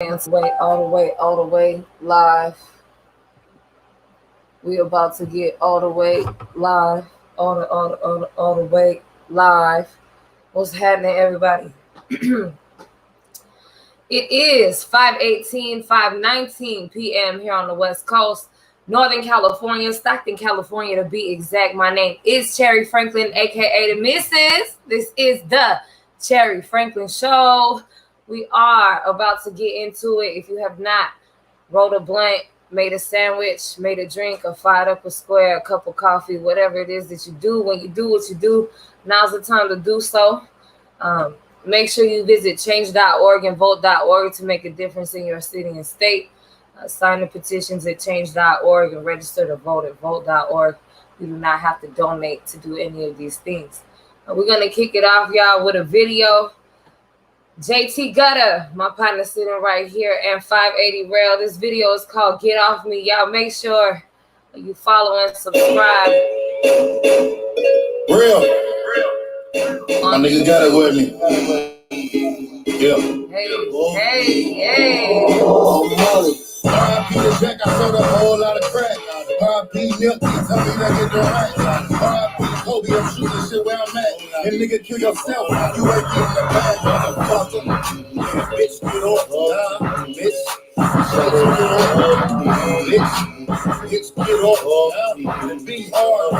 All the way live. We about to get all the way live, all the way live. What's happening, everybody? It is 5:18, 5:19 p.m. here on the West Coast, Northern California, Stockton, California to be exact. My name is Cherry Franklin, aka the Mrs. This is the Cherry Franklin Show. We are about to get into it. If you have not rolled a blunt, made a sandwich, made a drink, or fired up a square, a cup of coffee, whatever it is that you do, when you do what you do, now's the time to do so. Make sure you visit change.org and vote.org to make a difference in your city and state. Sign the petitions at change.org and register to vote at vote.org. You do not have to donate to do any of these things. We're going to kick it off, y'all, with a video. JT Gutta, my partner sitting right here, and 580 Rail. This video is called Get Off Me. Y'all make sure you follow and subscribe. Real. My nigga got it with me. Yeah. Hey. Oh, Molly. R.I.P. the Jack, I sold a whole lot of crack. R.I.P. Milk, he tell me to get the right. R.I.P. Kobe, I'm shooting shit where I'm at. And nigga, kill yourself. You ain't getting the bag, motherfucker. Bitch, get off. Bitch. Bitch, get off. And be hard.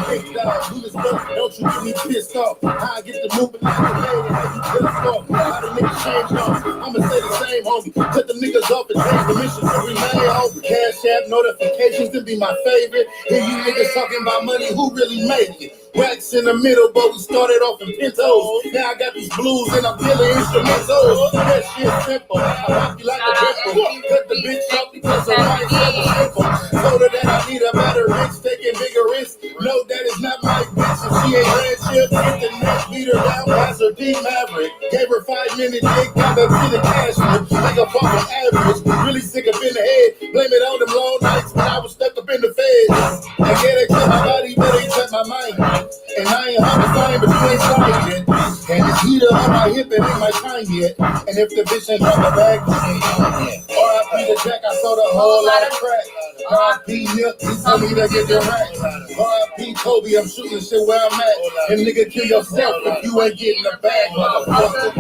Big dog, who this fuck? Don't you get me pissed off. How I get the moving like a lady, how you pissed off. How the niggas change off. I'ma say the same, homie. Cut the niggas off and change the mission to remain home. Cash app notifications to be my favorite. Hear you niggas talking about money, who really make it? Wax in the middle, but we started off in Pintos. Now I got these blues and I'm feeling instrumentals. That shit simple. I rock you like a pimple. Cut the bitch up because her mindset was simple. Told her that I need a better bitch, taking bigger risks. No, that is not my bitch. If she ain't ran shit, hit the next, beat her down, pass her deep maverick. Gave her 5 minutes, dick, got back to the cash flip. Like a fucking average. Really sick up in the head. Blame it on them long nights when I was stuck up in the feds. I get it to my body, but they check my mind. And I ain't hard to find, but you ain't tried yet. And it's heater on my hip, it ain't my time yet. And if the bitch ain't got the bag, she ain't on yet. R.I.P. the Jack, I sold a whole lot of crack. R.I.P. Milk, he told me to get the racks. R.I.P. Kobe, I'm shooting shit where I'm at. And nigga, kill yourself if you ain't getting the bag, motherfucker.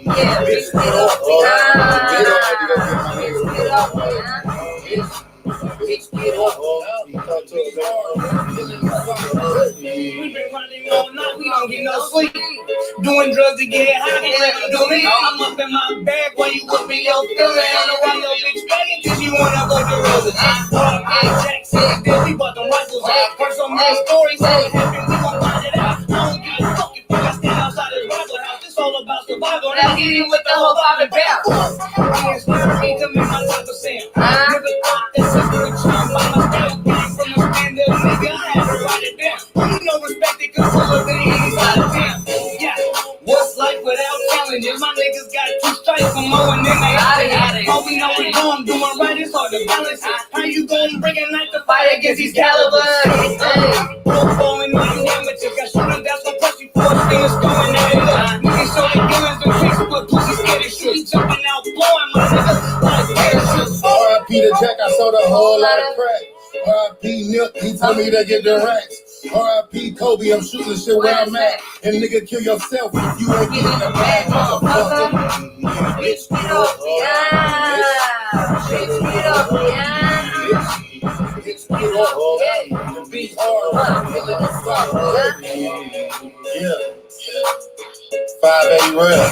Yeah, Bitch, get off. Bitch, get off. We've been running all night, we don't get no sleep. Doing drugs to get high, can't let them do me. I'm up in my bag while you up in your feeling. I know why your bitch begging, cause you wanna go to Rosa. Jackson, then we bought them rifles out. Heard so many stories, so it happened, we gon' find it out. I don't give a fuck if I stand outside this rival house. It's all about survival, now hit him with the whole 5 and pound. He inspired me to make my type of sound. Never thought this was good charm, but my style came from a stand-up nigga. I had to write it down. You know, respect it, cause all of the niggas out of town. Yeah, what's life without challenges? My niggas got 2 strikes from mowing in they out of here. All we know is I'm doing right, it's hard to balance it. How you gonna bring a knife to fight against these calibers? Broke falling on you amateur. Got shooting, that's gonna push you for a fingers going at it. Niggas show their guns and tricks, but pussy scared of shit. Jumping out, blowing my niggas like parachutes. R.I.P. the Jack, I sold a whole lot of crack. R.I.P. Milk, he told me to get the racks. R.I.P. Kobe, I'm shooting shit where I'm at. And nigga, kill yourself if you ain't getting the bag, motherfucker. Bitch, get off. Bitch, get off me. Bitch, get off. Be hard. Yeah. 580 Real.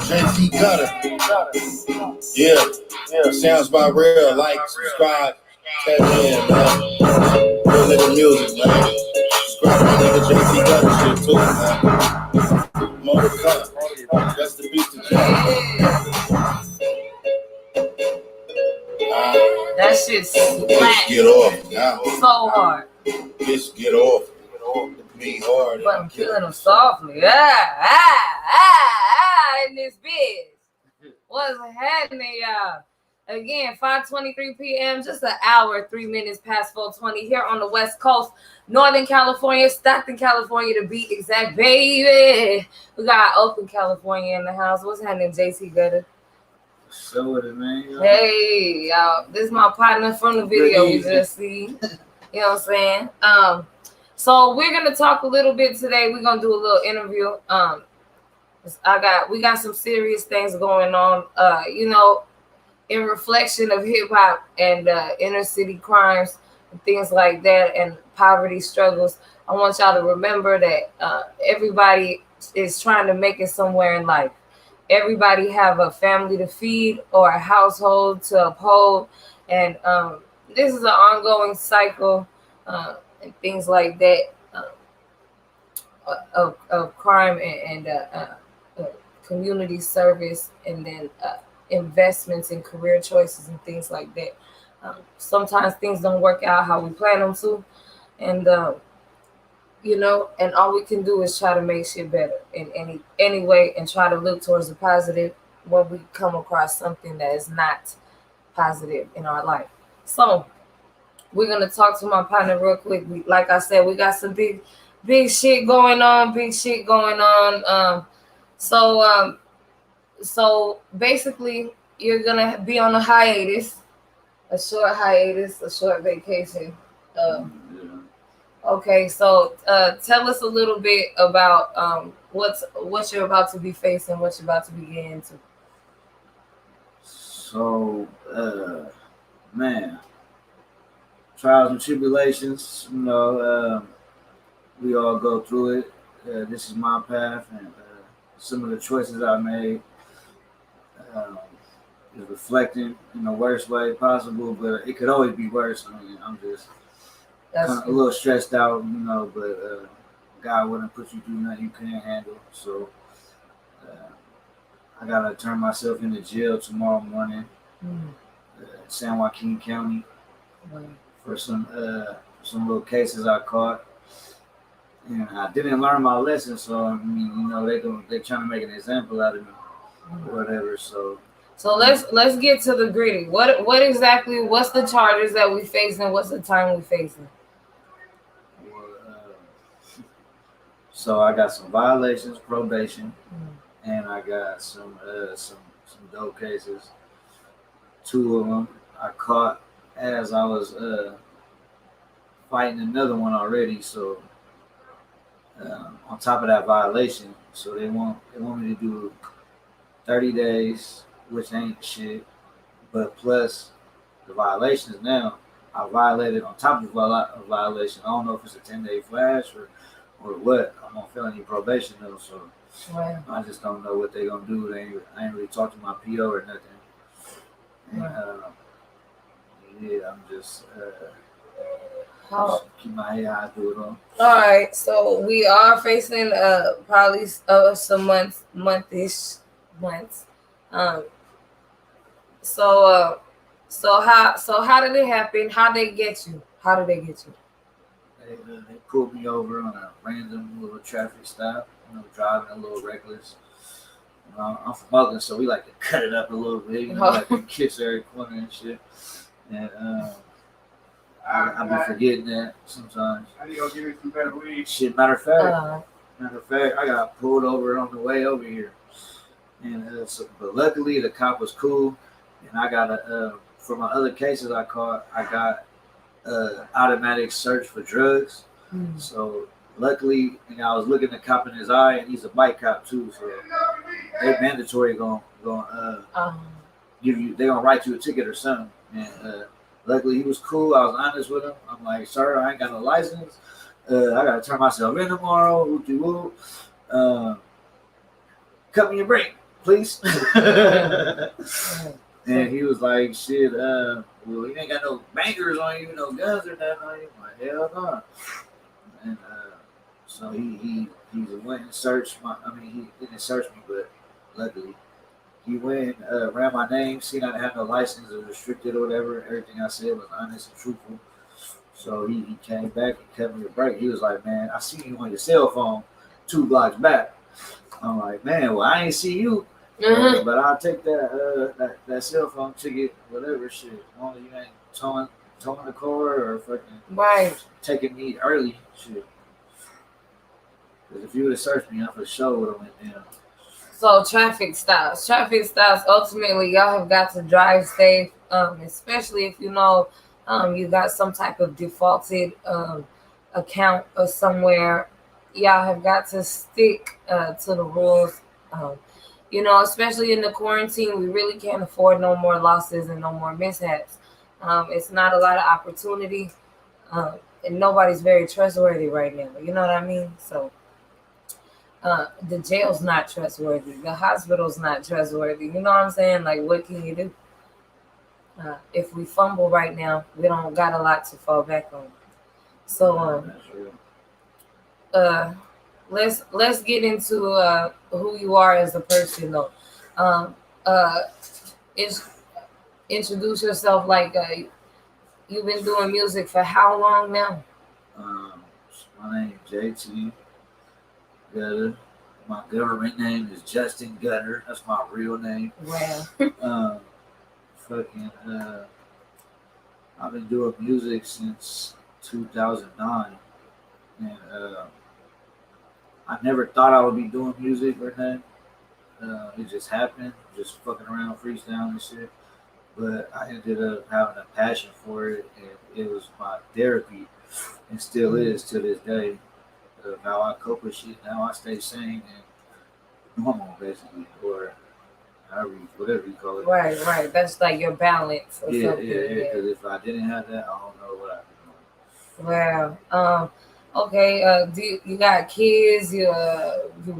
JT Gutta. Yeah. Sounds by Real. Like, subscribe. Tap in, man. Real nigga music, man. Subscribe to my nigga JT Gutta shit, too, man. Amerikkkan. That's the BeatsTape. That shit's flat. Get off now. So hard. Bitch, get off. Be hard. But I'm killing them softly. In this bitch. What's happening, y'all? Again, 5:23 p.m., just an hour, 3 minutes past 4:20 here on the West Coast, Northern California, Stockton, California to be exact, baby. We got Oakland, California in the house. What's happening, JT Gutta? So with it, man. Hey, y'all. This is my partner from the video we just see. You know what I'm saying? So we're gonna talk a little bit today. We're gonna do a little interview. We got some serious things going on. In reflection of hip hop and inner city crimes and things like that, and poverty struggles. I want y'all to remember that everybody is trying to make it somewhere in life. Everybody have a family to feed or a household to uphold, and this is an ongoing cycle and things like that of crime and community service, and then investments and career choices and things like that. Sometimes things don't work out how we plan them to, and and all we can do is try to make shit better in any way, and try to look towards the positive when we come across something that is not positive in our life. So we're gonna talk to my partner real quick. Like I said, we got some big shit going on. So basically, you're gonna be on a hiatus, a short vacation. Okay, so tell us a little bit about what you're about to be facing, what you're about to be getting into. So, man, trials and tribulations. We all go through it. This is my path, and some of the choices I made is reflecting in the worst way possible, but it could always be worse. I mean, I'm just kind of a little stressed out, but God wouldn't put you through nothing you can't handle. So I gotta turn myself into jail tomorrow morning, San Joaquin County, for some little cases I caught. And I didn't learn my lesson, so I mean, they're trying to make an example out of me, or whatever. So let's get to the gritty. What exactly? What's the charges that we facing? What's the time we facing? So I got some violations, probation, and I got some dope cases. 2 of them I caught as I was fighting another one already. So on top of that violation, so they want me to do 30 days, which ain't shit, but plus the violations now, I violated on top of the violation. I don't know if it's a 10-day flash or what. I'm on felony probation though, so I just don't know what they're gonna do. I ain't really talked to my PO or nothing. And, I'm just keep my head high, do it on. All right, so we are facing probably some months. So how did it happen? How did they get you? They pulled me over on a random little traffic stop. Driving a little reckless. I'm from Oakland, so we like to cut it up a little bit. Like to kiss every corner and shit. And I've been forgetting that sometimes. I need to go give me some better weed. Shit, matter of fact, I got pulled over on the way over here. And but luckily the cop was cool, and I got for my other cases I caught, I got automatic search for drugs. So luckily, I was looking at the cop in his eye, and he's a bike cop too. So they mandatory going give you, they gonna write you a ticket or something. And luckily he was cool. I was honest with him. I'm like, sir, I ain't got no license. I gotta turn myself in tomorrow. Whoop-de-whoop. Cut me a break, please. And he was like, shit, well, you ain't got no bangers on you, no guns or nothing on you. I'm like, hell no. And so he went and searched he didn't search me, but luckily he went and ran my name, seen I didn't have no license or restricted or whatever. Everything I said was honest and truthful. So he came back and cut me a break. He was like, man, I see you on your cell phone 2 blocks back. I'm like, man, well, I ain't see you But I'll take that cell phone ticket, whatever shit. As long as you ain't towing the car or fucking taking me early, shit. Because if you would have searched me, I for sure would have went down. So traffic stops. Ultimately, y'all have got to drive safe, especially if you know you got some type of defaulted account or somewhere. Y'all have got to stick to the rules. Especially in the quarantine, we really can't afford no more losses and no more mishaps. It's not a lot of opportunity, and nobody's very trustworthy right now. You know what I mean? So. The jail's not trustworthy. The hospital's not trustworthy. You know what I'm saying? Like, what can you do? If we fumble right now, we don't got a lot to fall back on. So, let's get into who you are as a person, though. Introduce yourself. Like, you've been doing music for how long now? My name is JT. Gutta. My government name is Justin Gutter. That's my real name. Wow. I've been doing music since 2009, and I never thought I would be doing music or nothing. It just happened, just fucking around, freestyling and shit. But I ended up having a passion for it, and it was my therapy, and still is to this day. Of how I cope with shit. Now I stay sane and normal, basically, or whatever you call it. Right. That's like your balance or something. Yeah. Because if I didn't have that, I don't know what I'd be doing. Wow. Okay. You got kids? You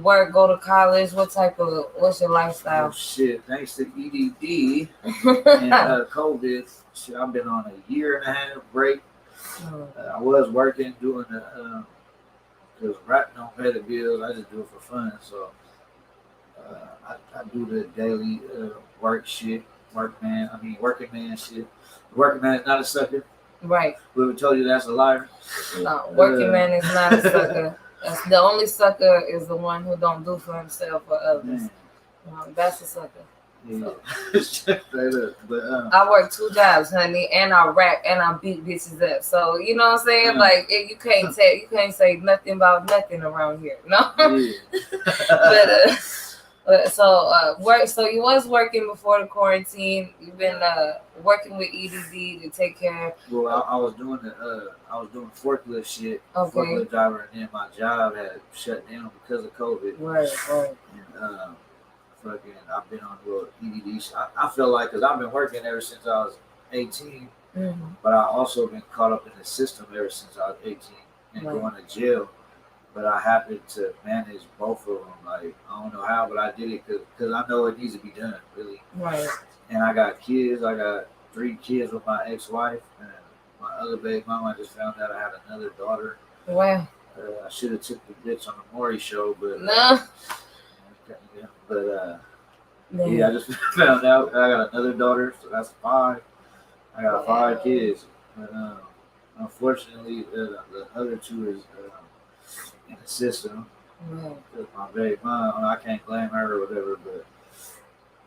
work? Go to college? What's your lifestyle? Oh shit! Thanks to EDD and COVID, shit, I've been on a 1.5 year break. I was working doing the. Because rap don't pay the bills, I just do it for fun. So I do the daily working man shit. Working man is not a sucker. Right. Whoever told you that's a liar. No, working man is not a sucker. That's the only sucker is the one who don't do for himself or others. That's a sucker. Yeah. Straight up. But I work 2 jobs, honey, and I rap and I beat bitches up. So you know what I'm saying? Like you can't say nothing about nothing around here. No. Yeah. So you was working before the quarantine. You've been working with EDD to take care of. Well, I was doing forklift shit, forklift driver, and then my job had shut down because of COVID. Right. And I've been on the EDD. I feel like, because I've been working ever since I was 18, but I also been caught up in the system ever since I was 18 and going to jail. But I happened to manage both of them. Like, I don't know how, but I did it because I know it needs to be done, really. Right. And I got kids. I got 3 kids with my ex-wife. And my other baby mama, I just found out I had another daughter. Wow. I should have took the bitch on the Maury show, but... No. I just found out I got another daughter, so that's 5. I got 5 kids. But unfortunately, the other 2 is... in the system. Because my baby mom, I can't blame her or whatever, but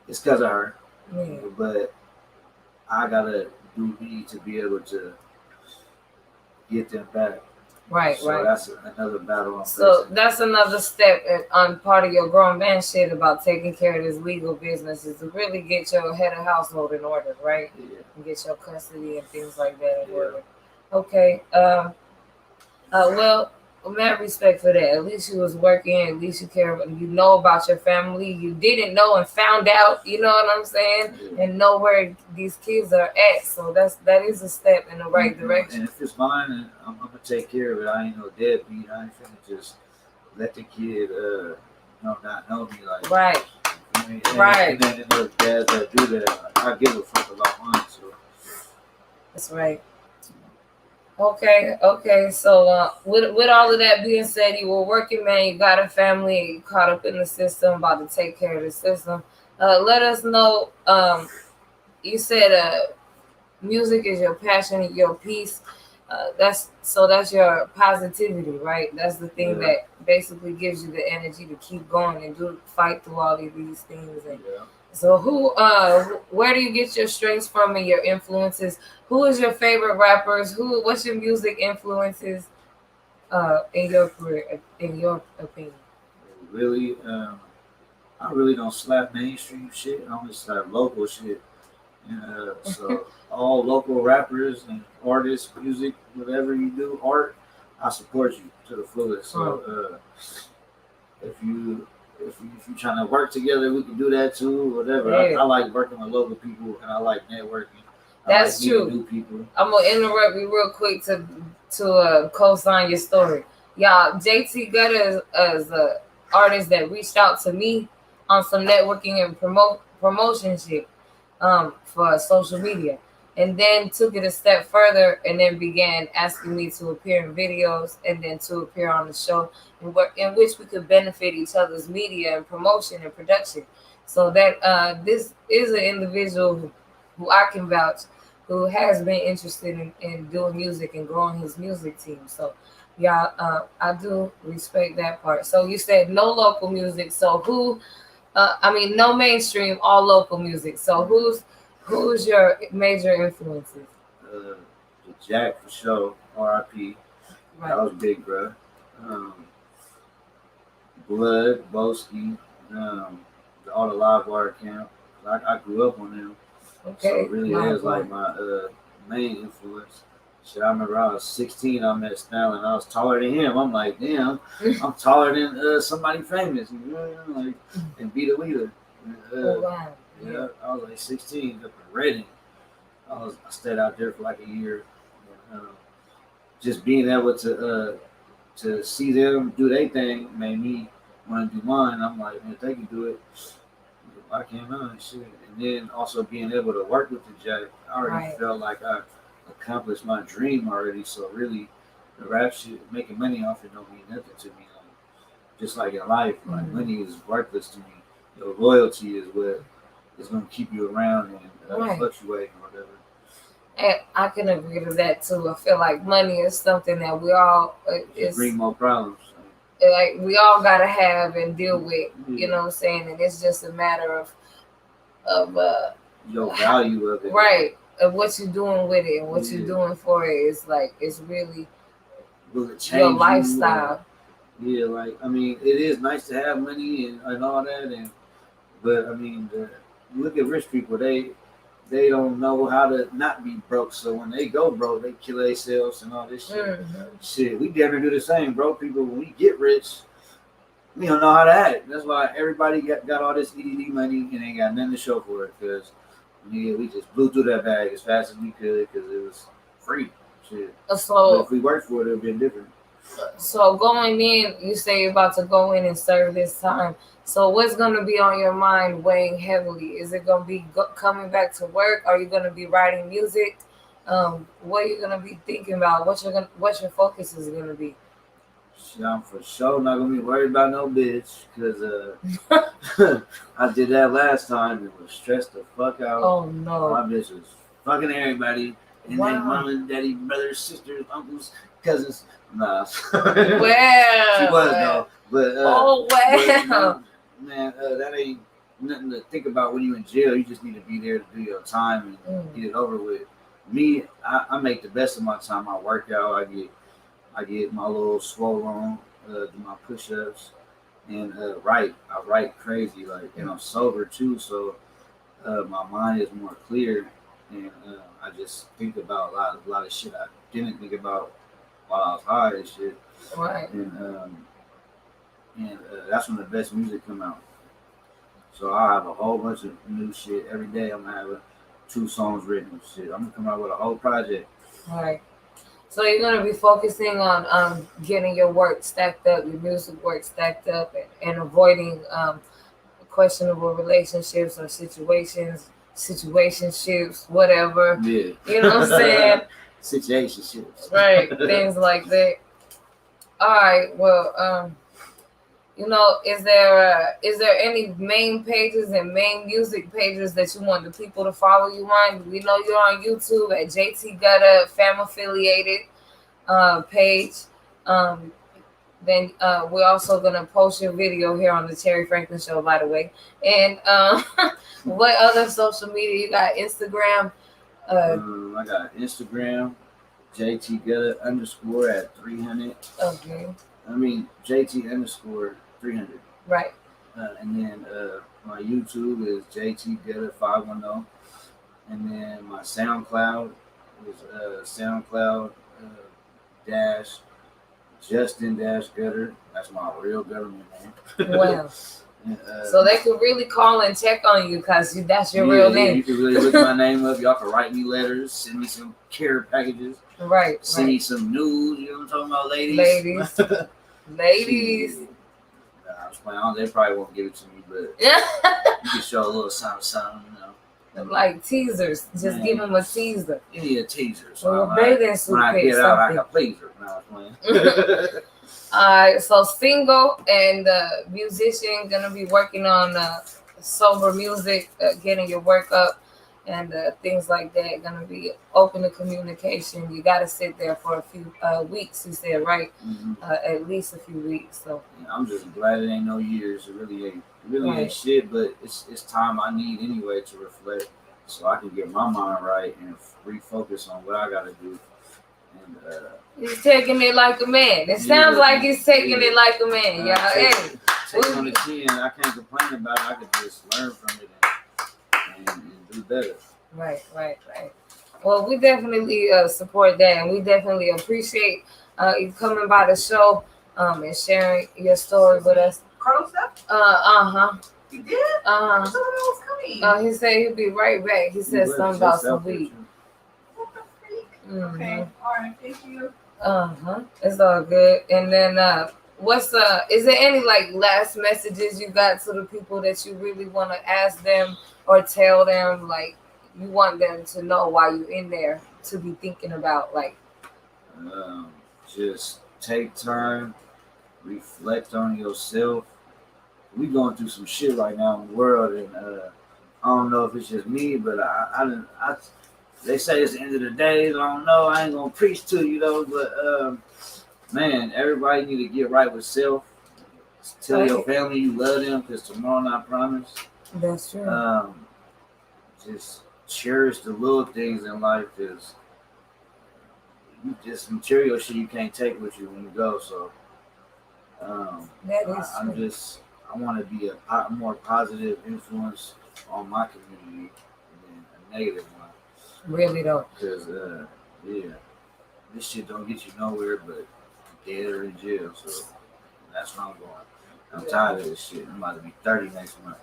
it's because of her. But I gotta do me to be able to get them back. Right. That's another battle. That's another step on part of your grown man shit about taking care of this legal business is to really get your head of household in order, right? Yeah. And get your custody and things like that in order. Okay. Well, mad respect for that. At least you was working. At least you care. You know about your family. You didn't know and found out. You know what I'm saying? Yeah. And know where these kids are at. So that is a step in the right direction. And if it's mine, I'm gonna take care of it. I ain't no deadbeat. I ain't finna just let the kid, not know me. Like, right. And then those dads that do that, I give a fuck about mine. So that's right. Okay. So with all of that being said, you were working man, you got a family, you caught up in the system, about to take care of the system. Let us know. You said music is your passion, your piece. That's your positivity, right? That's the thing that basically gives you the energy to keep going and fight through all of these things. And so, where do you get your strengths from and your influences? Who is your favorite rappers? What's your music influences? In your career, in your opinion? Really, I really don't slap mainstream shit. I only slap local shit. So all local rappers and artists, music, whatever you do, art, I support you to the fullest. So if you trying to work together, we can do that too. Whatever. Yeah. I like working with local people and I like networking. That's true. New people. I'm gonna interrupt you real quick to co-sign your story. Y'all, JT Gutta is an artist that reached out to me on some networking and promotion shit for social media, and then took it a step further and then began asking me to appear in videos and then to appear on the show in which we could benefit each other's media and promotion and production. So that this is an individual who I can vouch, who has been interested in doing music and growing his music team. So yeah, I do respect that part. So you said no local music. So who, no mainstream, all local music. So who's your major influences? Jack for sure, R.I.P. Right. That was big, bro. Blood, Boski, all the Live Wire camp. I grew up on them. Okay. So it really is like my main influence. Shit, I remember I was 16, I met Stalin. I was taller than him. I'm like, damn, I'm taller than somebody famous. You know, like, and be the leader. Wow. Yeah, I was like 16 up in Reading. I stayed out there for like a year. Just being able to see them do their thing made me want to do mine. I'm like, man, if they can do it, I can't and shit. And then also being able to work with the Jack, I already felt like I accomplished my dream already. So really, the rap shit, making money off it don't mean nothing to me. Just like in life, like money is worthless to me. Your loyalty is what is going to keep you around and fluctuate or whatever. And I can agree to that too. I feel like money is something that we all bring more problems. Like we all gotta have and deal with. You know what I'm saying? And it's just a matter of your value of it, right? Of what you're doing with it and what you're doing for it. It's like it's really your lifestyle. Like it is nice to have money and all that, but look at rich people. They don't know how to not be broke. So when they go broke, they kill themselves and all this shit. Shit, we never do the same, bro. People, when we get rich, we don't know how to act. That's why everybody got all this EDD money and ain't got nothing to show for it. Because we just blew through that bag as fast as we could because it was free. Shit. So but if we worked for it, it would have been different. So going in, you say you're about to go in and serve this time. So what's going to be on your mind weighing heavily? Is it going to be coming back to work? Are you going to be writing music? What are you going to be thinking about? What your focus is going to be? I'm for sure not going to be worried about no bitch because I did that last time and was stressed the fuck out. Oh, no. My bitch was fucking everybody. And then mom and daddy, brothers, sisters, uncles, cousins. Nah. Well. She was, though. But, man, that ain't nothing to think about when you're in jail. You just need to be there to do your time and get it over with. Me, I make the best of my time. I work out. I get my little swole on, do my push-ups, and write. I write crazy, and I'm sober too, so my mind is more clear, and I just think about a lot of shit I didn't think about while I was high and shit. Right. And that's when the best music come out. So I have a whole bunch of new shit every day. I'm gonna have 2 songs written and shit. I'm gonna come out with a whole project. All right. So you're gonna be focusing on getting your work stacked up, your music work stacked up, and avoiding questionable relationships or situationships, whatever. Yeah. You know what I'm saying? Situationships. Right. Things like that. All right. Well, is there any main pages and main music pages that you want the people to follow you on? We know you're on YouTube at JT Gutta, fam affiliated. page. Then we're also gonna post your video here on the Terry Franklin Show, by the way. And what other social media you got? Instagram. I got Instagram, JT Gutta _ at 300. Okay. I mean JT _ 300. Right. And then my YouTube is JT Gutta 510. And then my SoundCloud is SoundCloud dash Justin Gutter. That's my real government name. Wow. And, so they could really call and check on you because that's your real name. You can really look my name up. Y'all can write me letters, send me some care packages. Right. Send me some news. You know what I'm talking about, ladies? Ladies. I was playing. They probably won't give it to me, but Yeah. you can show a little something, you know. Like teasers. Just give them a teaser. Yeah, a teaser. So or a bathing suit. When I get out, I can please her. When I was playing. Alright, so single and musician, gonna be working on sober music, getting your work up and things like that. Gonna be open to communication. You gotta sit there for a few weeks, you said, right? Mm-hmm. At least a few weeks. So yeah, I'm just glad it ain't no years. It really ain't shit, but it's time I need anyway to reflect so I can get my mind right and refocus on what I gotta do. And he's taking it like a man. It sounds like he's taking it like a man, y'all. Hey, take on the chin. I can't complain about it. I can just learn from it and do better. Right. Well, we definitely support that, and we definitely appreciate you coming by the show and sharing your story with us. Carlos left? You did? Someone else coming. He said he'll be right back. He said something about some weed. Mm-hmm. Okay. All right. Thank you. It's all good. And then is there any like last messages you got to the people that you really want to ask them or tell them, like you want them to know while you're in there to be thinking about, like just take time, reflect on yourself. We going through some shit right now in the world, and I don't know if it's just me, but I they say it's the end of the day. I don't know. I ain't gonna preach to you though, but man, everybody need to get right with self. Tell your family you love them, because tomorrow not promised. That's true. Just cherish the little things in life, because you just material shit you can't take with you when you go. So that is I want to be a more positive influence on my community than a negative one. Really don't. Because, this shit don't get you nowhere but dead or in jail. So that's where I'm going. I'm tired of this shit. I'm about to be 30 next month.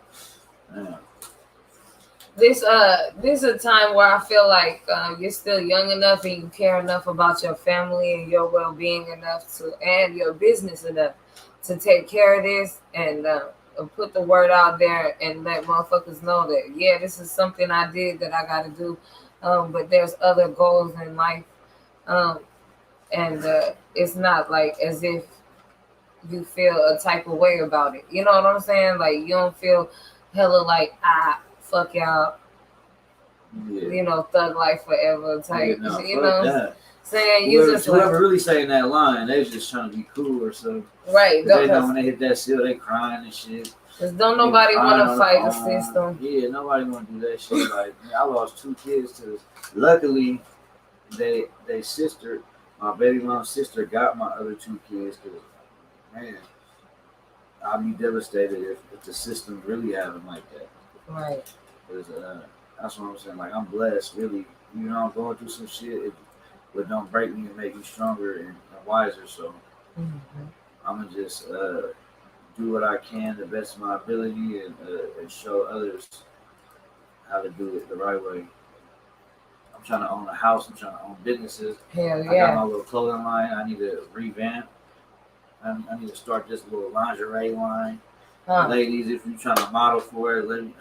This is a time where I feel like you're still young enough and you care enough about your family and your well-being enough to, and your business enough to take care of this and put the word out there and let motherfuckers know that, yeah, this is something I did that I got to do. But there's other goals in life. And it's not like as if you feel a type of way about it. You know what I'm saying? Like, you don't feel hella like, fuck y'all. Yeah. You know, thug life forever type. Yeah, no, you know that. Saying you just whoever really saying that line, they just trying to be cool or something. Right. They know when they hit that seal, they crying and shit. Cause don't nobody want to fight the system. Yeah, nobody want to do that shit. Like, I lost 2 kids to this. Luckily, they sister, my baby mom's sister, got my other 2 kids. Cause man, I'd be devastated if the system really happened like that. Right. Cause that's what I'm saying. Like, I'm blessed, really. You know, I'm going through some shit, but don't break me and make me stronger and wiser. So I'm gonna just do what I can the best of my ability and show others how to do it the right way. I'm trying to own a house. I'm trying to own businesses. Hell yeah. I got my little clothing line. I need to revamp. I need to start this little lingerie line. Ladies, if you're trying to model for it, let me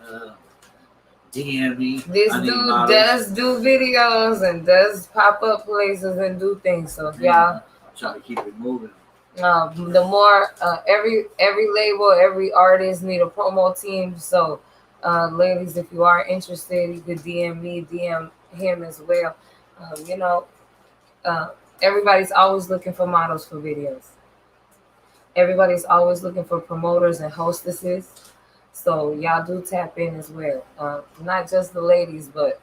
DM me. This dude does do videos and does pop up places and do things. So y'all, I'm trying to keep it moving. The more every label, every artist need a promo team. So ladies, if you are interested, you could DM me, DM him as well. everybody's always looking for models for videos. Everybody's always looking for promoters and hostesses. So y'all do tap in as well. Not just the ladies, but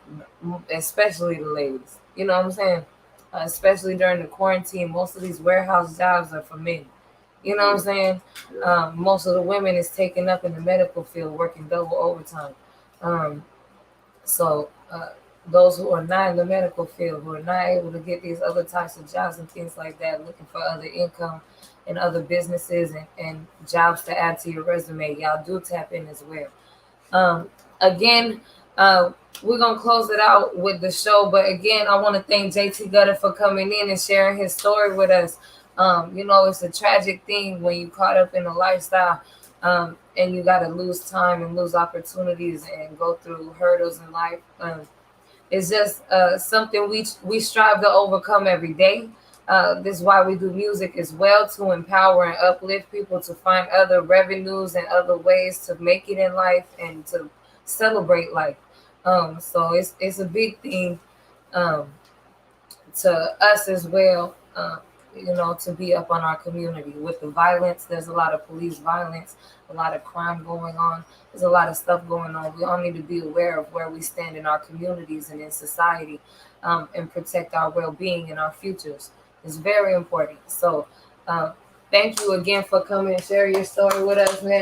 especially the ladies. You know what I'm saying? Especially during the quarantine, most of these warehouse jobs are for men. You know what I'm saying? Most of the women is taken up in the medical field, working double overtime. So those who are not in the medical field, who are not able to get these other types of jobs and things like that, looking for other income and other businesses and jobs to add to your resume, y'all do tap in as well. Again, we're going to close it out with the show. But again, I want to thank JT Gutta for coming in and sharing his story with us. You know, it's a tragic thing when you caught up in a lifestyle and you got to lose time and lose opportunities and go through hurdles in life. It's just something we strive to overcome every day. This is why we do music as well, to empower and uplift people to find other revenues and other ways to make it in life and to celebrate life. So it's a big thing to us as well, you know, to be up on our community. With the violence, there's a lot of police violence, a lot of crime going on. There's a lot of stuff going on. We all need to be aware of where we stand in our communities and in society, and protect our well-being and our futures. It's very important. So thank you again for coming and sharing your story with us, man.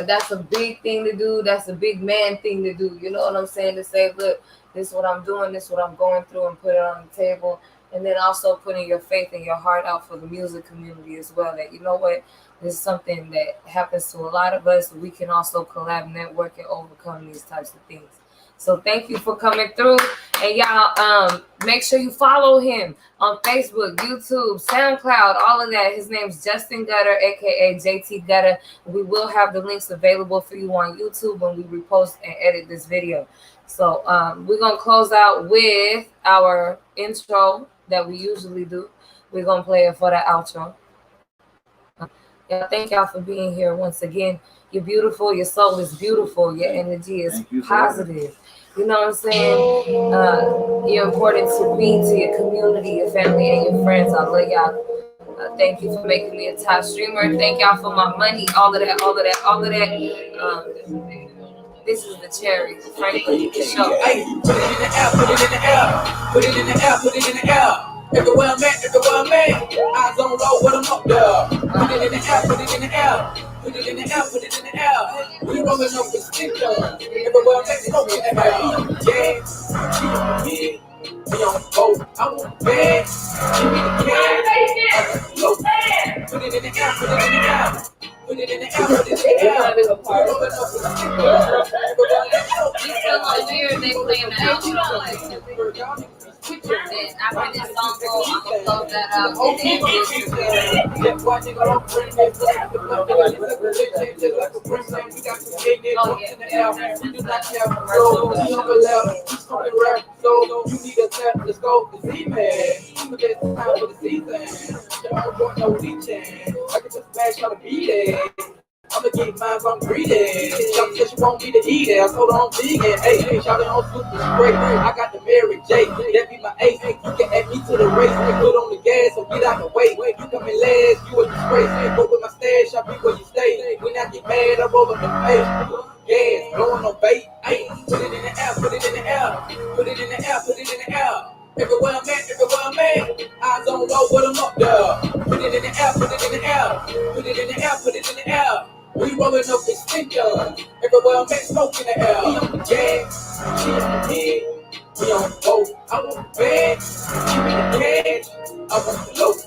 That's a big thing to do. That's a big man thing to do. You know what I'm saying? To say, look, this is what I'm doing, this is what I'm going through, and put it on the table. And then also putting your faith and your heart out for the music community as well. That, you know what, this is something that happens to a lot of us. We can also collab, network, and overcome these types of things. So thank you for coming through. And y'all, make sure you follow him on Facebook, YouTube, SoundCloud, all of that. His name's Justin Gutta, aka JT Gutta. We will have the links available for you on YouTube when we repost and edit this video. So we're gonna close out with our intro that we usually do. We're gonna play it for the outro. Yeah, thank y'all for being here once again. You're beautiful. Your soul is beautiful. Your energy is positive. You know what I'm saying? You're important to me, to your community, your family, and your friends. I love y'all. Thank you for making me a top streamer. Thank y'all for my money. All of that. This is the Cherry Franklin show. Hey, put it in the air, put it in the air, put it in the air, put it in the air. Everywhere I'm at, eyes on low, what I'm up there. Put it in the air, put it in the air, put it in the air, put it in the air. We rolling up with stickers. Everywhere I'm at, smoke in the air. Yeah, we on boat, I want bad. Give me the cash. Put it in the air, put it in the air. Put it in the air, put it in the air. We rolling up with stickers. It's still on here. They playing the outro. And after this song go, I'm gonna close that out. I'ma get mine, I'm greedy. Shawty said she want me to eat it. I told her I'm vegan. Hey, shawty on super straight. I got the Mary J. That be my ace. You can add me to the race. Put on the gas, so get out the way. You coming last, you a disgrace. Go with my stash, I'll be where you stay. When I get mad, I roll up the face. Yeah, blowing on bait. Ay, put it in the air, put it in the air. Put it in the air, put it in the air. Everywhere I'm at, eyes on low, but I'm up there. Put it in the air, put it in the air. Put it in the air, put it in the air. We rolling up with stickers. Everywhere I'm at, smoke in the air. We on the gas, she on the head. We on the boat, I want the bag. Give me the cash, I want the loaf.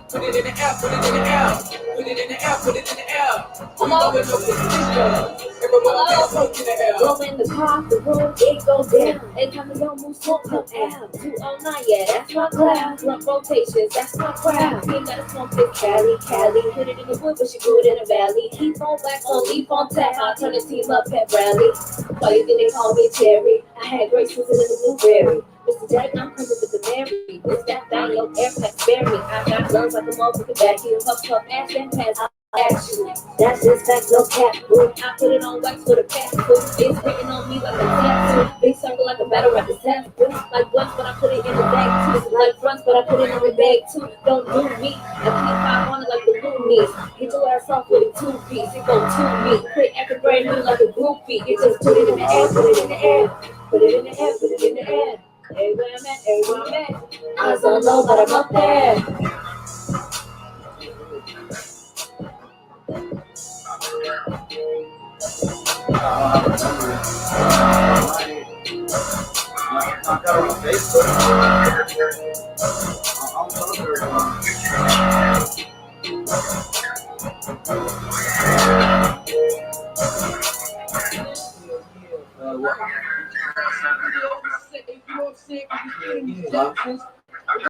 Put it in the air, put it in the air. Put it in the air, put it in the air. We rolling up with stickers. Everywhere I'm at, smoke in the air. Roll in the car, the room, it goes down. Every time we don't move, smoke come out. 209, yeah, that's my cloud. Blunt rotations, that's my crowd. We gotta smoke this Cali. Put it in the wood, but she grew it in the valley. Keep on wax on, leaf on tap. I turn the team up, pep rally. Why you think they call me Terry? I had great twisted in the blueberry. Mr. Jack, I'm coming with the Mary. What's that thing? Your air pack, spare me. I got guns like a motherfucking vacuum. Puff, ass and pass. Actually, that's just fact, no cap. Boom, I put it on wax for the past. It's written on me like a tattoo. Big circle like a battle rap disaster. Like blunts, but I put it in the bag too. Like fronts, but I put it in the bag too. Don't do me. I keep 500 like the Loonies. Get your ass off with a 2-piece. It go to me. Quit acting brand new like a groupie. It just put it in the air, put it in the air. Put it in the air, put it in the air. Everywhere I'm at, everywhere I'm at. Eyes on low, but I'm up there.